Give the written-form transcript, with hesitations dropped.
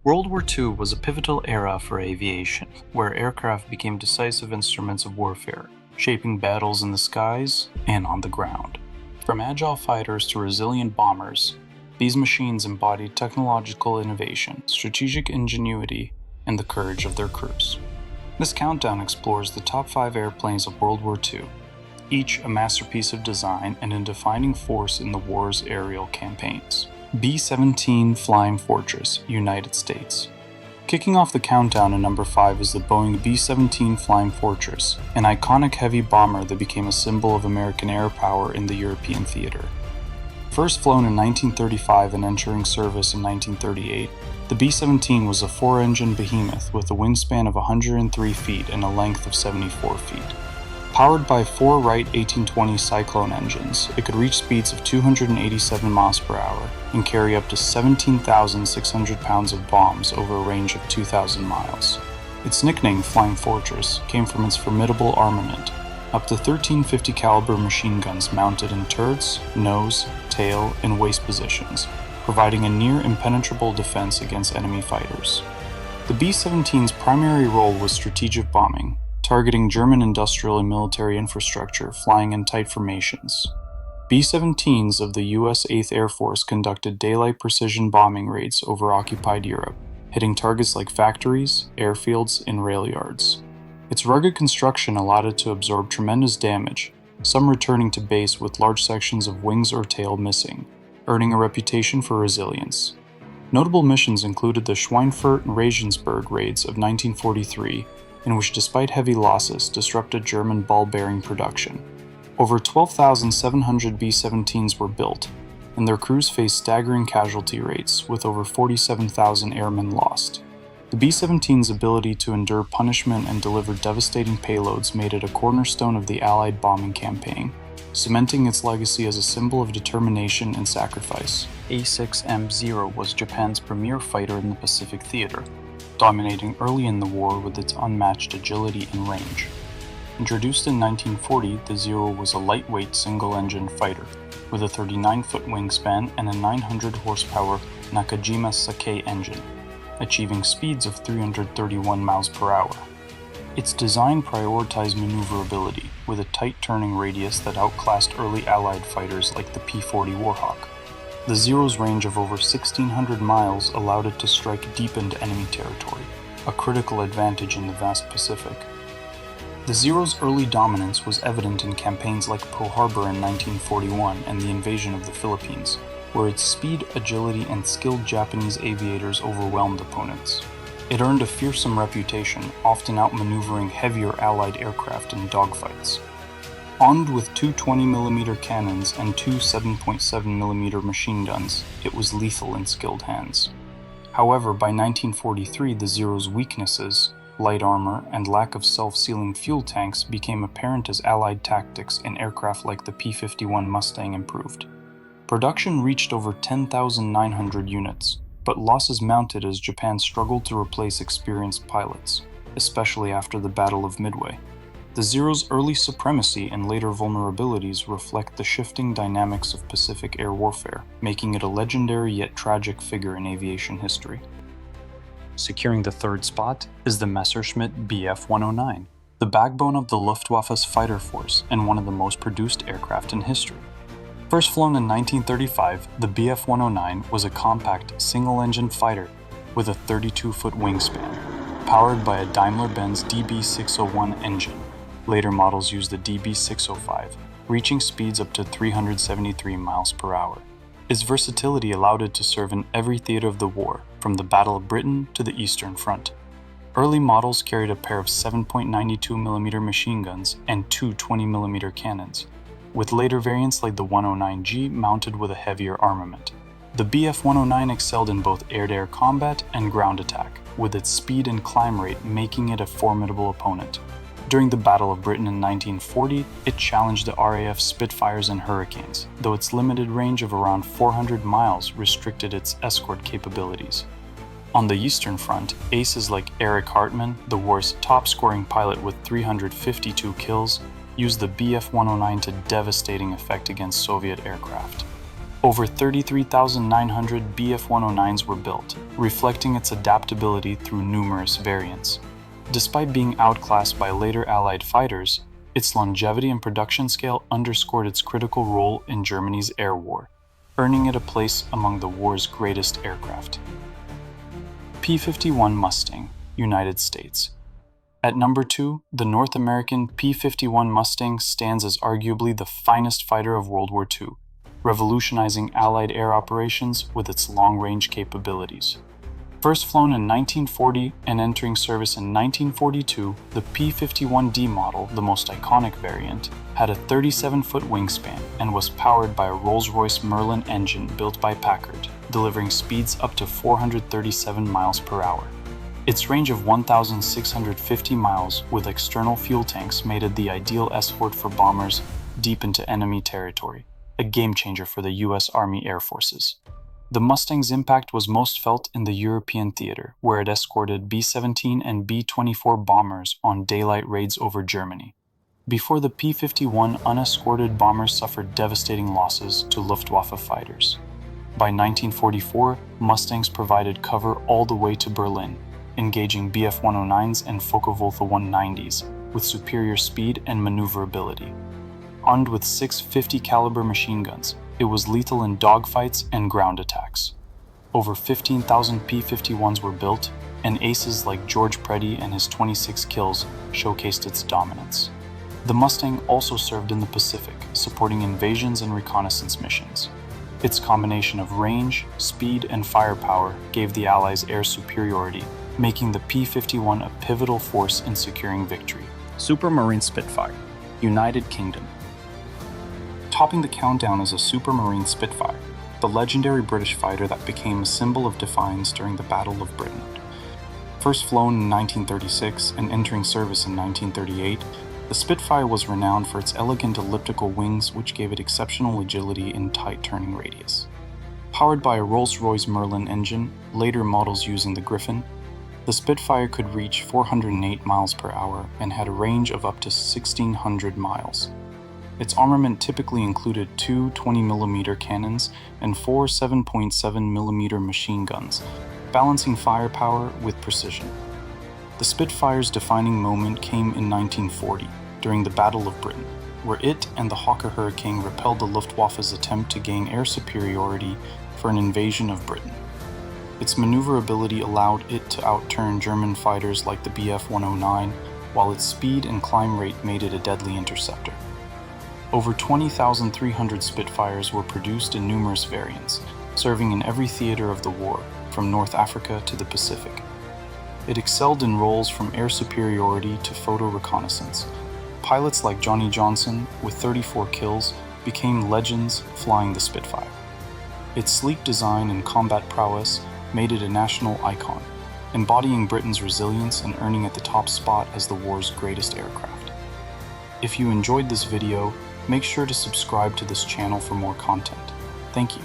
World War II was a pivotal era for aviation, where aircraft became decisive instruments of warfare, shaping battles in the skies and on the ground. From agile fighters to resilient bombers, these machines embodied technological innovation, strategic ingenuity, and the courage of their crews. This countdown explores the top 5 airplanes of World War II, each a masterpiece of design and a defining force in the war's aerial campaigns. B-17 Flying Fortress, United States. Kicking off the countdown at number 5 is the Boeing B-17 Flying Fortress, an iconic heavy bomber that became a symbol of American air power in the European theater. First flown in 1935 and entering service in 1938, the B-17 was a 4-engine behemoth with a wingspan of 103 feet and a length of 74 feet. Powered by 4 Wright 1820 Cyclone engines, it could reach speeds of 287 miles per hour and carry up to 17,600 pounds of bombs over a range of 2,000 miles. Its nickname, Flying Fortress, came from its formidable armament, up to 1350 caliber machine guns mounted in turrets, nose, tail, and waist positions, providing a near impenetrable defense against enemy fighters. The B-17's primary role was strategic bombing, targeting German industrial and military infrastructure flying in tight formations. B-17s of the U.S. 8th Air Force conducted daylight precision bombing raids over occupied Europe, hitting targets like factories, airfields, and rail yards. Its rugged construction allowed it to absorb tremendous damage, some returning to base with large sections of wings or tail missing, earning a reputation for resilience. Notable missions included the Schweinfurt and Regensburg raids of 1943, in which, despite heavy losses, disrupted German ball bearing production. Over 12,700 B-17s were built, and their crews faced staggering casualty rates, with over 47,000 airmen lost. The B-17's ability to endure punishment and deliver devastating payloads made it a cornerstone of the Allied bombing campaign, cementing its legacy as a symbol of determination and sacrifice. A6M Zero was Japan's premier fighter in the Pacific theater, dominating early in the war with its unmatched agility and range. Introduced in 1940, the Zero was a lightweight single-engine fighter, with a 39-foot wingspan and a 900-horsepower Nakajima Sake engine, achieving speeds of 331 miles per hour. Its design prioritized maneuverability, with a tight turning radius that outclassed early Allied fighters like the P-40 Warhawk. The Zero's range of over 1,600 miles allowed it to strike deep into enemy territory, a critical advantage in the vast Pacific. The Zero's early dominance was evident in campaigns like Pearl Harbor in 1941 and the invasion of the Philippines, where its speed, agility, and skilled Japanese aviators overwhelmed opponents. It earned a fearsome reputation, often outmaneuvering heavier Allied aircraft in dogfights. Armed with 2 20mm cannons and 2 7.7mm machine guns, it was lethal in skilled hands. However, by 1943, the Zero's weaknesses, light armor, and lack of self-sealing fuel tanks became apparent as Allied tactics in aircraft like the P-51 Mustang improved. Production reached over 10,900 units, but losses mounted as Japan struggled to replace experienced pilots, especially after the Battle of Midway. The Zero's early supremacy and later vulnerabilities reflect the shifting dynamics of Pacific air warfare, making it a legendary yet tragic figure in aviation history. Securing the 3rd spot is the Messerschmitt Bf 109, the backbone of the Luftwaffe's fighter force and one of the most produced aircraft in history. First flown in 1935, the Bf 109 was a compact, single-engine fighter with a 32-foot wingspan, powered by a Daimler-Benz DB601 engine. Later models used the DB605, reaching speeds up to 373 miles per hour. Its versatility allowed it to serve in every theater of the war, from the Battle of Britain to the Eastern Front. Early models carried a pair of 7.92mm machine guns and 2 20mm cannons, with later variants like the 109G mounted with a heavier armament. The Bf 109 excelled in both air-to-air combat and ground attack, with its speed and climb rate making it a formidable opponent. During the Battle of Britain in 1940, it challenged the RAF Spitfires and Hurricanes, though its limited range of around 400 miles restricted its escort capabilities. On the Eastern Front, aces like Erich Hartmann, the war's top-scoring pilot with 352 kills, used the Bf 109 to devastating effect against Soviet aircraft. Over 33,900 Bf-109s were built, reflecting its adaptability through numerous variants. Despite being outclassed by later Allied fighters, its longevity and production scale underscored its critical role in Germany's air war, earning it a place among the war's greatest aircraft. P-51 Mustang, United States. At number 2, the North American P-51 Mustang stands as arguably the finest fighter of World War II, revolutionizing Allied air operations with its long-range capabilities. First flown in 1940 and entering service in 1942, the P-51D model, the most iconic variant, had a 37-foot wingspan and was powered by a Rolls-Royce Merlin engine built by Packard, delivering speeds up to 437 miles per hour. Its range of 1,650 miles with external fuel tanks made it the ideal escort for bombers deep into enemy territory, a game-changer for the U.S. Army Air Forces. The Mustang's impact was most felt in the European theater, where it escorted B-17 and B-24 bombers on daylight raids over Germany. Before the P-51, unescorted bombers suffered devastating losses to Luftwaffe fighters. By 1944, Mustangs provided cover all the way to Berlin, engaging Bf-109s and Focke-Wulf 190s with superior speed and maneuverability. Armed with 6 50 caliber machine guns, it was lethal in dogfights and ground attacks. Over 15,000 P-51s were built, and aces like George Preddy and his 26 kills showcased its dominance. The Mustang also served in the Pacific, supporting invasions and reconnaissance missions. Its combination of range, speed, and firepower gave the Allies air superiority, making the P-51 a pivotal force in securing victory. Supermarine Spitfire, United Kingdom. Topping the countdown is a Supermarine Spitfire, the legendary British fighter that became a symbol of defiance during the Battle of Britain. First flown in 1936 and entering service in 1938, the Spitfire was renowned for its elegant elliptical wings, which gave it exceptional agility in tight turning radius. Powered by a Rolls-Royce Merlin engine, later models using the Griffon, the Spitfire could reach 408 miles per hour and had a range of up to 1,600 miles. Its armament typically included 2 20mm cannons and 4 7.7mm machine guns, balancing firepower with precision. The Spitfire's defining moment came in 1940, during the Battle of Britain, where it and the Hawker Hurricane repelled the Luftwaffe's attempt to gain air superiority for an invasion of Britain. Its maneuverability allowed it to outturn German fighters like the Bf-109, while its speed and climb rate made it a deadly interceptor. Over 20,300 Spitfires were produced in numerous variants, serving in every theater of the war, from North Africa to the Pacific. It excelled in roles from air superiority to photo reconnaissance. Pilots like Johnny Johnson, with 34 kills, became legends flying the Spitfire. Its sleek design and combat prowess made it a national icon, embodying Britain's resilience and earning it the top spot as the war's greatest aircraft. If you enjoyed this video, make sure to subscribe to this channel for more content. Thank you.